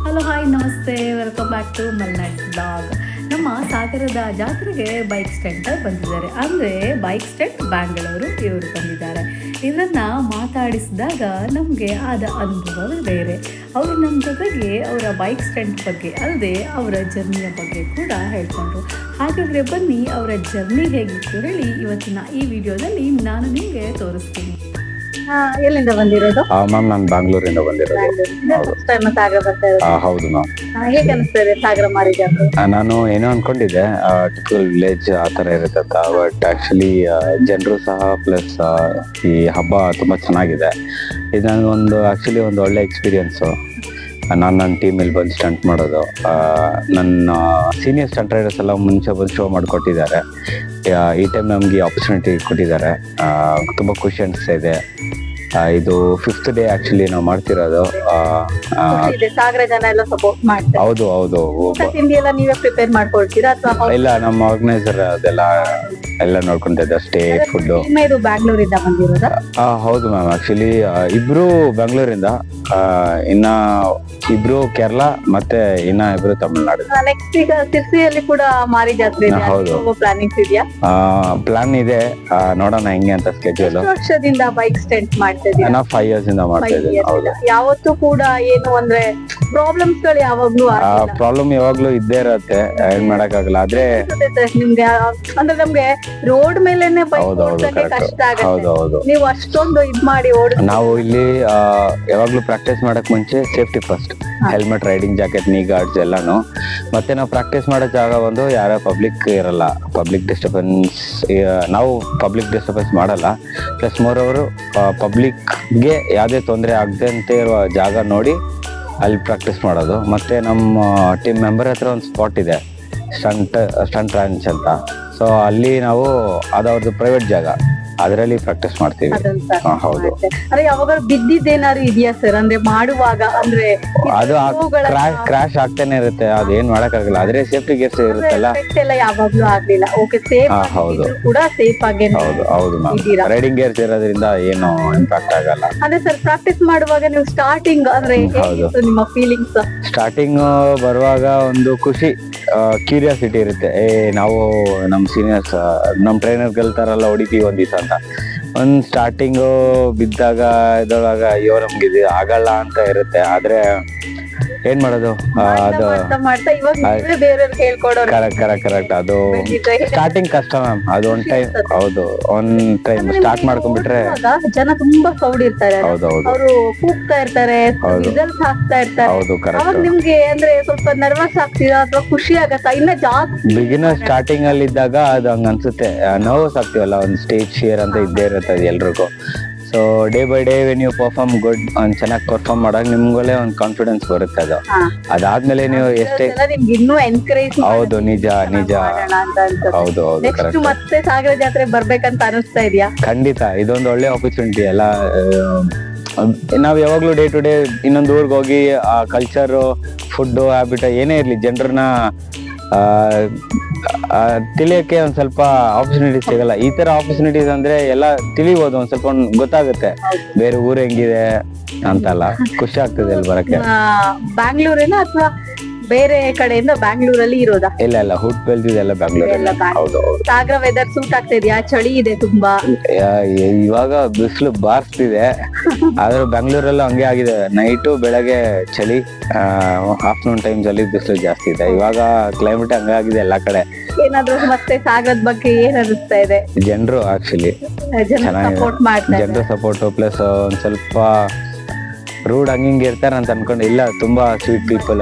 Hello hi ನಮಸ್ತೆ, welcome back to Malnad blog. ನಮ್ಮ ಸಾಗರದ ಜಾತ್ರೆಗೆ ಬೈಕ್ ಸ್ಟೆಂಟ್ ಬಂದಿದ್ದಾರೆ, ಅಂದರೆ ಬೈಕ್ ಸ್ಟೆಂಟ್ ಬ್ಯಾಂಗ್ಳೂರು ಇವರು ಬಂದಿದ್ದಾರೆ. ಇದನ್ನು ಮಾತಾಡಿಸಿದಾಗ ನಮಗೆ ಆದ ಅನುಭವವೇ ಬೇರೆ. ಅವರು ನಮ್ಮ ಜೊತೆಗೆ ಅವರ ಬೈಕ್ ಸ್ಟೆಂಟ್ ಬಗ್ಗೆ ಅಲ್ಲದೆ ಅವರ ಜರ್ನಿಯ ಬಗ್ಗೆ ಕೂಡ ಹೇಳ್ಕೊಂಡ್ರು. ಹಾಗಾದರೆ ಬನ್ನಿ ಅವರ ಜರ್ನಿ ಹೇಗಿತ್ತು ಹೇಳಿ ಇವತ್ತಿನ ಈ ವಿಡಿಯೋದಲ್ಲಿ ನಾನು ನಿಮಗೆ ತೋರಿಸ್ತೀನಿ. ಎಲ್ಲಿಂದ ಬಂದಿರೋದು? ಮ್ಯಾಮ್ ನಾನು ಬ್ಯಾಂಗ್ಳೂರಿಂದ ಬಂದಿರೋದು. ಸಾಗರ ಬರ್ತಾ ಇರೋದು. ಹೌದು ಮ್ಯಾಮ್. ಹೇಗೆ ಅನಿಸ್ತಾ ಇದೆ ಸಾಗರ ಮಾರಿ ಜಾತ್ರೆ? ನಾನು ಏನೋ ಅನ್ಕೊಂಡಿದ್ದೆ ಟಿಪಿಕಲ್ ವಿಲೇಜ್ ಆ ಥರ ಇರುತ್ತೆ ಅಂತ, ಬಟ್ ಆ್ಯಕ್ಚುಲಿ ಜನರು ಸಹ ಪ್ಲಸ್ ಈ ಹಬ್ಬ ತುಂಬ ಚೆನ್ನಾಗಿದೆ. ಇದು ನನಗೊಂದು ಆ್ಯಕ್ಚುಲಿ ಒಂದು ಒಳ್ಳೆ ಎಕ್ಸ್ಪೀರಿಯನ್ಸು. ನನ್ನ ಟೀಮಲ್ಲಿ ಬಂದು ಸ್ಟಂಟ್ ಮಾಡೋದು, ನನ್ನ ಸೀನಿಯರ್ ಸ್ಟಂಟ್ ರೈಡರ್ಸ್ ಎಲ್ಲ ಮುಂಚೆ ಬಂದು ಶೋ ಮಾಡಿಕೊಟ್ಟಿದ್ದಾರೆ. ಈ ಟೈಮ್ ನಮಗೆ ಆಪರ್ಚುನಿಟಿ ಕೊಟ್ಟಿದ್ದಾರೆ, ತುಂಬ ಖುಷಿ ಅನಿಸ್ತಾ ಇದೆ. ಇದು 5th ಡೇ ಆ್ಯಕ್ಚುಲಿ ನಾವು ಮಾಡ್ತಿರೋದು. ಸಾಗರ ಜನ ಎಲ್ಲ ಸಪೋರ್ಟ್ ಮಾಡ್ತಾರೆ. ಹೌದು ಹೌದು. ತಿಂಡಿ ಎಲ್ಲ ನೀವೇ ಪ್ರಿಪೇರ್ ಮಾಡ್ಕೊಳ್ತೀರಾ ಅಥವಾ? ಇಲ್ಲ, ನಮ್ಮ ಆರ್ಗನೈಸರ್ ಅದೆಲ್ಲ ನೋಡ್ಕೊಂಡಿದ್ದೆ, ಸ್ಟೇ ಫುಡ್. ಇದು ಬ್ಯಾಂಗ್ಳೂರಿಂದ ಬಂದಿರೋದಾ? ಹೌದು ಮ್ಯಾಮ್. ಆಕ್ಚುಲಿ ಇಬ್ರು ಬೆಂಗಳೂರಿಂದ, ಇನ್ನ ಇಬ್ರು ಕೇರಳ ಮತ್ತೆ ಇನ್ನ ಇಬ್ರು ತಮಿಳ್ನಾಡು. ನೆಕ್ಸ್ಟ್ ಈಗ ಸಿರ್ಸಿಯಲ್ಲಿ ಕೂಡ ಮಾರಿ ಜಾತ್ರೆ ಇದೆ. ಹೌದು. ಪ್ಲಾನಿಂಗ್ಸ್ ಇದೆಯಾ? ಪ್ಲಾನ್ ಇದೆ, ನೋಡೋಣ ಹೆಂಗೆ ಅಂತ ಸ್ಕೆಡ್ಯೂಲ್. ಎಷ್ಟು ವರ್ಷದಿಂದ ಬೈಕ್ ಸ್ಟೆಂಟ್ ಮಾಡ್ತಾ ಇದ್ದೀರಾ? ನಾವು 5 years ಇಂದ ಮಾಡ್ತಾ ಇದ್ದೀವಿ. ಹೌದು. ಯಾವತ್ತೂ ಕೂಡ ಏನು ಅಂದ್ರೆ ಪ್ರಾಬ್ಲಮ್ಸ್ ಗಳು ಯಾವಾಗ್ಲೂ ಪ್ರಾಬ್ಲಮ್ ಯಾವಾಗ್ಲೂ ಇದ್ದೇ ಇರತ್ತೆ, ಏನ್ ಮಾಡಕ್ಕಾಗಲ್ಲ. ಆದ್ರೆ ನಿಮ್ಗೆ ಅಂದ್ರೆ ನಮ್ಗೆ ರೋಡ್ ಮೇಲೆನೆ ಬೈಕ್ ಹೌದು ಕಷ್ಟ ಹೌದು ಹೌದು. ಆಗುತ್ತೆ. ನೀವು ಅಷ್ಟೊಂದು ಇದ್ ಮಾಡಿ ನಾವು ಇಲ್ಲಿ ಯಾವಾಗ್ಲೂ ಪ್ರಾಕ್ಟೀಸ್ ಮಾಡಕ್ ಮುಂಚೆ safety first, helmet, riding jacket, ನೀ ಗಾರ್ಡ್ಸ್ ಎಲ್ಲಾನು. ಮತ್ತೆ ನಾವು ಪ್ರಾಕ್ಟೀಸ್ ಮಾಡೋ ಜಾಗ ಒಂದು ಯಾರ ಪಬ್ಲಿಕ್ ಇರಲ್ಲ, ಪಬ್ಲಿಕ್ ಡಿಸ್ಟರ್ಬೆನ್ಸ್. ನಾವು ಪಬ್ಲಿಕ್ ಡಿಸ್ಟರ್ಬೆನ್ಸ್ ಮಾಡಲ್ಲ. ಪ್ಲಸ್ ಮೋರ್ ಅವರು ಪಬ್ಲಿಕ್ಗೆ ಯಾವುದೇ ತೊಂದರೆ ಆಗದೆ ಅಂತ ಇರುವ ಜಾಗ ನೋಡಿ ಅಲ್ಲಿ ಪ್ರಾಕ್ಟೀಸ್ ಮಾಡೋದು. ಮತ್ತೆ ನಮ್ಮ ಟೀಮ್ ಮೆಂಬರ್ ಹತ್ರ ಒಂದು ಸ್ಪಾಟ್ ಇದೆ, ಸ್ಟಂಟ್ ರಾಂಚ್ ಅಂತ. ಸೊ ಅಲ್ಲಿ ನಾವು ಅದವ್ರದ್ದು ಪ್ರೈವೇಟ್ ಜಾಗ, ಅದರಲ್ಲಿ ಪ್ರಾಕ್ಟೀಸ್ ಮಾಡ್ತೀವಿ. ಹೌದು. ಅಂದ್ರೆ ಯಾವಾಗ ಬಿದ್ದಿದ್ದೇನಾದ್ರು ಇದೆಯಾ ಸರ್? ಅಂದ್ರೆ ಮಾಡುವಾಗ ಅಂದ್ರೆ ಅದು ಕ್ರಾಶ್ ಆಗ್ತಾನೆ ಇರುತ್ತೆ, ಅದು ಏನ್ ಮಾಡಕ್ಕಾಗಲ್ಲ. ಆದ್ರೆ ಸೇಫ್ಟಿ ಗೇರ್ಸ್ ಇರುತ್ತಲ್ಲ, ಯಾವಾಗ್ಲೂ ಆಗ್ಲಿಲ್ಲ. ಓಕೆ, ಸೇಫ್ ಹೌದು ಕೂಡ ಸೇಫ್ ಆಗಿ. ಹೌದು ಹೌದು ಮ್ಯಾಮ್. ರೈಡಿಂಗ್ ಗೇರ್ಸ್ ಇರೋದ್ರಿಂದ ಏನು ಇಂಪ್ಯಾಕ್ಟ್ ಆಗಲ್ಲ. ಅದೇ ಸರ್, ಪ್ರಾಕ್ಟೀಸ್ ಮಾಡುವಾಗ ನೀವು ಸ್ಟಾರ್ಟಿಂಗ್ ಅಂದ್ರೆ ನಿಮ್ಮ ಫೀಲಿಂಗ್ಸ್? ಸ್ಟಾರ್ಟಿಂಗ್ ಬರುವಾಗ ಒಂದು ಖುಷಿ, ಕ್ಯೂರಿಯಾಸಿಟಿ ಇರುತ್ತೆ. ನಾವು ನಮ್ಮ ಸೀನಿಯರ್ಸ್, ನಮ್ಮ ಟ್ರೈನರ್ ಗೆಲ್ತಾರಲ್ಲ, ಹೊಡಿತೀವಿ ಒಂದ್ ದಿವಸ ಅಂತ. ಒಂದ್ ಸ್ಟಾರ್ಟಿಂಗು ಬಿದ್ದಾಗ ಇದ್ರೊಳಗ ಅಯ್ಯೋ ನಮ್ಗೆ ಇದು ಆಗಲ್ಲ ಅಂತ ಇರುತ್ತೆ. ಆದ್ರೆ ಏನ್ ಮಾಡೋದು, ಅದು ಕರೆಕ್ಟ್. ಅದು ಸ್ಟಾರ್ಟಿಂಗ್ ಕಷ್ಟ ಮ್ಯಾಮ್. ಅದು ಒಂದ್ ಟೈಮ್ ಸ್ಟಾರ್ಟ್ ಮಾಡ್ಕೊಂಡ್ಬಿಟ್ರೆ ಜನ ತುಂಬಾ ಕ್ರೌಡ್ ಇರ್ತಾರೆ. ಹೌದೌದು. ಅವರು ಕೂಗ್ತಾ ಇರ್ತಾರೆ, ರಿಸಲ್ಟ್ ಹಾಕ್ತಾ ಇರ್ತಾರೆ. ಹೌದು, ಅವಾಗ ಕರೆಕ್ಟ್. ನಿಮ್ಗೆ ಅಂದ್ರೆ ಸ್ವಲ್ಪ ನರ್ವಸ್ ಆಗ್ತೀರಾ ಅಥವಾ ಖುಷಿ ಆಗತ್ತಾ? ಇನ್ನ ಜಾಸ್ತಿ ಬಿಗಿನರ್ ಸ್ಟಾರ್ಟಿಂಗ್ ಅಲ್ಲಿ ಇದ್ದಾಗ ಅದು ಹಂಗ ಅನ್ಸುತ್ತೆ, ನರ್ವಸ್ ಆಗ್ತೀವಲ್ಲ, ಒಂದು ಸ್ಟೇಜ್ ಫಿಯರ್ ಅಂತ ಇದ್ದೇ ಇರುತ್ತೆ ಅದು ಎಲ್ರಿಗೂ. So day by day when you perform good, ಚೆನ್ನಾಗಿ ಪರ್ಫಾರ್ಮ್ ಮಾಡಾಗ ನಿಮ್ಗಳೇ ಒಂದು ಕಾನ್ಫಿಡೆನ್ಸ್ ಬರುತ್ತೆ. ಅದು ಅದಾದ್ಮೇಲೆ ನೀವು ಎಷ್ಟೇ ಇನ್ನೂ ಎನ್ಕರೇಜ್. ಹೌದು, ನಿಜ. ಹೌದು ನೆಕ್ಸ್ಟ್ ಮತ್ತೆ ಸಾಗರ ಜಾತ್ರೆ ಬರ್ಬೇಕಂತ ಅನಿಸ್ತಾ ಇದೆಯಾ? ಖಂಡಿತ, ಇದೊಂದು ಒಳ್ಳೆ ಆಪರ್ಚುನಿಟಿ ಅಲ್ಲ. ನಾವ್ ಯಾವಾಗ್ಲೂ ಡೇ ಟು ಡೇ ಇನ್ನೊಂದು ಊರ್ಗ್ ಹೋಗಿ ಆ ಕಲ್ಚರ್, ಫುಡ್, ಹ್ಯಾಬಿಟ್ ಏನೇ ಇರ್ಲಿ, ಜನರನ್ನ ತಿಳಿಯಕ್ಕೆ ಒಂದ್ ಸ್ವಲ್ಪ ಆಪರ್ಚುನಿಟಿ ಸಿಗಲ್ಲ. ಈ ತರ ಆಪರ್ಚುನಿಟೀಸ್ ಅಂದ್ರೆ ಎಲ್ಲ ತಿಳಿಬೋದು, ಒಂದ್ ಸ್ವಲ್ಪ ಗೊತ್ತಾಗುತ್ತೆ ಬೇರೆ ಊರ್ ಹೆಂಗಿದೆ ಅಂತಲ್ಲ. ಖುಷಿ ಆಗ್ತದೆ ಅಲ್ಲಿ ಬರಕ್ಕೆ. ಬ್ಯಾಂಗ್ಳೂರಿನ ಅಥವಾ ಬೇರೆ ಕಡೆಯಿಂದ ಬ್ಯಾಂಗ್ಳೂರಲ್ಲಿ ಇರೋದಾ? ಇಲ್ಲ, ಹುಟ್ಟು ಬೆಳೆದಿದೆಲ್ಲ ಬ್ಯಾಂಗ್ಳೂರ್. ಹೌದು. ಸಾಗರ ವೆದರ್ ಸೂಟ್ ಆಗ್ತಾ ಇದೆಯಾ? ಚಳಿ ಇದೆ ತುಂಬಾ. ಇವಾಗ ಬಿಸಿಲು ಬಾರಿಸ್ತಿದೆ, ಆದ್ರೆ ಬೆಂಗಳೂರಲ್ಲೂ ಹಂಗೆ ಆಗಿದೆ. ನೈಟು ಬೆಳಗ್ಗೆ ಚಳಿ, ಆಫ್ಟರ್ನೂನ್ ಟೈಮ್ಸ್ ಅಲ್ಲಿ ಬಿಸಿಲು ಜಾಸ್ತಿ ಇದೆ. ಇವಾಗ ಕ್ಲೈಮೇಟ್ ಹಂಗೆ ಆಗಿದೆ ಎಲ್ಲಾ ಕಡೆ. ಏನಾದ್ರು ಮತ್ತೆ ಸಾಗರದ ಬಗ್ಗೆ ಏನ್ ಅನಿಸ್ತಾ ಇದೆ? ಜನರು ಆಕ್ಚುಲಿ ಚೆನ್ನಾಗಿದೆ, ಜನರು ಸಪೋರ್ಟ್ ಪ್ಲಸ್ ಒಂದ್ ಸ್ವಲ್ಪ ರೂಡ್ ಹಂಗಿಂಗ್ ಇರ್ತಾರೆ ಅಂತ ಅನ್ಕೊಂಡು. ಇಲ್ಲ, ತುಂಬಾ ಸ್ವೀಟ್ ಪೀಪಲ್,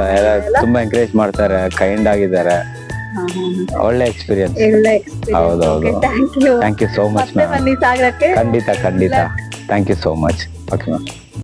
ತುಂಬಾ ಎಂಕರೇಜ್ ಮಾಡ್ತಾರೆ, ಕೈಂಡ್ ಆಗಿದ್ದಾರೆ. ಒಳ್ಳೆ ಎಕ್ಸ್ಪೀರಿಯನ್ಸ್. ಹೌದೌದು. Thank you so much ma'am. ಖಂಡಿತ thank you so much. Okay ma'am.